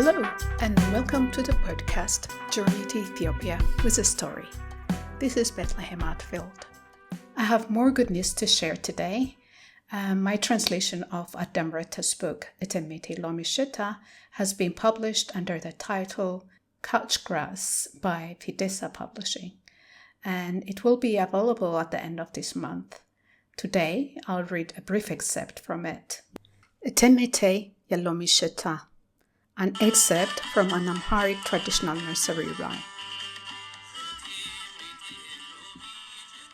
Hello, and welcome to the podcast Journey to Ethiopia with a Story. This is Bethlehem, Attfield. I have more good news to share today. My translation of Adam Reta's book, Auntie Lomi Shita, has been published under the title Couch Grass by Fidessa Publishing, and it will be available at the end of this month. Today, I'll read a brief excerpt from it. Auntie Lomi Shita, an excerpt from an Amharic traditional nursery rhyme.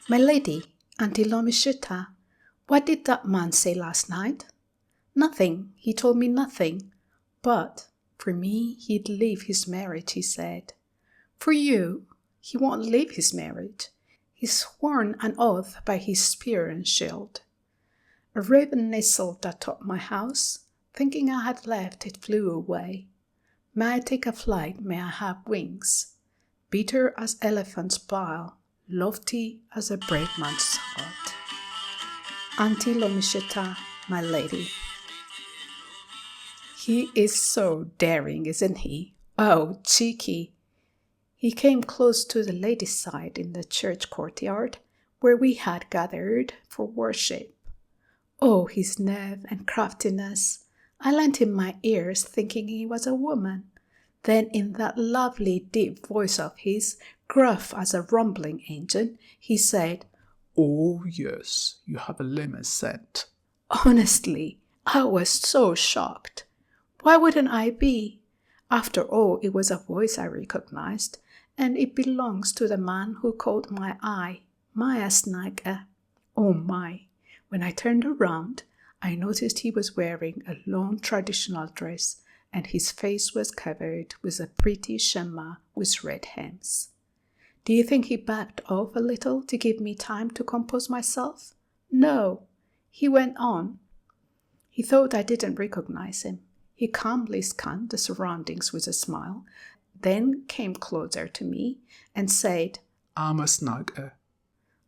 My lady, Auntie Lomi Shita, what did that man say last night? Nothing, he told me nothing. But for me, he'd leave his marriage, he said. For you, he won't leave his marriage. He's sworn an oath by his spear and shield. A raven nestled atop my house. Thinking I had left, it flew away. May I take a flight, may I have wings, bitter as elephant's bile, lofty as a brave man's heart. Auntie Lomi Shita, my lady. He is so daring, isn't he? Oh, cheeky. He came close to the lady's side in the church courtyard, where we had gathered for worship. Oh, his nerve and craftiness. I lent him my ears thinking he was a woman. Then in that lovely deep voice of his, gruff as a rumbling engine, he said, "Oh yes, you have a lemon scent." Honestly, I was so shocked. Why wouldn't I be? After all, it was a voice I recognized, and it belongs to the man who caught my eye, my snacker. Oh my! When I turned around, I noticed he was wearing a long traditional dress and his face was covered with a pretty shema with red hems. Do you think he backed off a little to give me time to compose myself? No, he went on. He thought I didn't recognize him. He calmly scanned the surroundings with a smile, then came closer to me and said, "I'm a snugger,"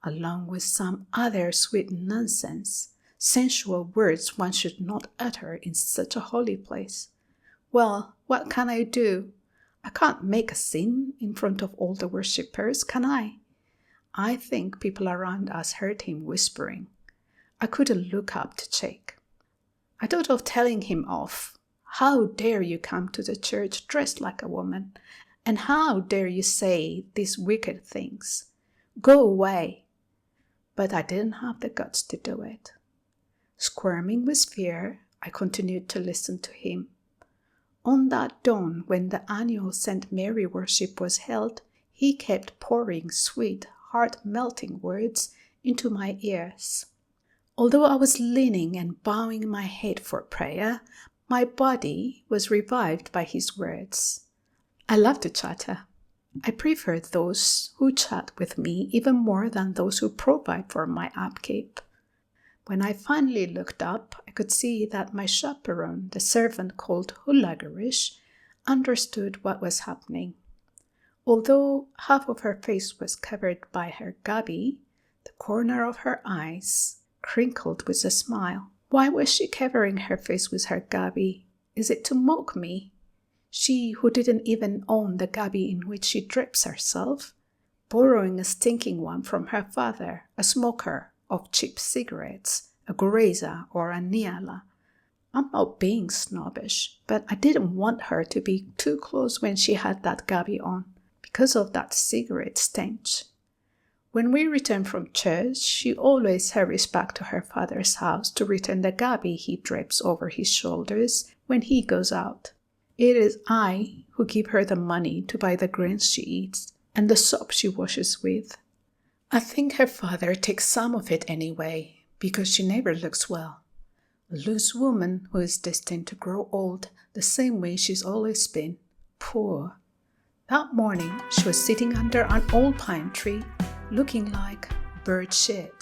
along with some other sweet nonsense. Sensual words one should not utter in such a holy place. Well, what can I do? I can't make a scene in front of all the worshippers, can I? I think people around us heard him whispering. I couldn't look up to check. I thought of telling him off. How dare you come to the church dressed like a woman? And how dare you say these wicked things? Go away. But I didn't have the guts to do it. Squirming with fear, I continued to listen to him. On that dawn, when the annual St. Mary worship was held, he kept pouring sweet, heart-melting words into my ears. Although I was leaning and bowing my head for prayer, my body was revived by his words. I love to chatter. I prefer those who chat with me even more than those who provide for my upkeep. When I finally looked up, I could see that my chaperone, the servant called Hulagarish, understood what was happening. Although half of her face was covered by her gabi, the corner of her eyes crinkled with a smile. Why was she covering her face with her gabi? Is it to mock me? She who didn't even own the gabi in which she drapes herself, borrowing a stinking one from her father, a smoker of cheap cigarettes, a gureza or a niala. I'm not being snobbish, but I didn't want her to be too close when she had that gabi on, because of that cigarette stench. When we return from church, she always hurries back to her father's house to return the gabi he drapes over his shoulders when he goes out. It is I who give her the money to buy the grains she eats and the soap she washes with. I think her father takes some of it anyway, because she never looks well. A loose woman who is destined to grow old the same way she's always been. Poor. That morning, she was sitting under an old pine tree, looking like bird shit.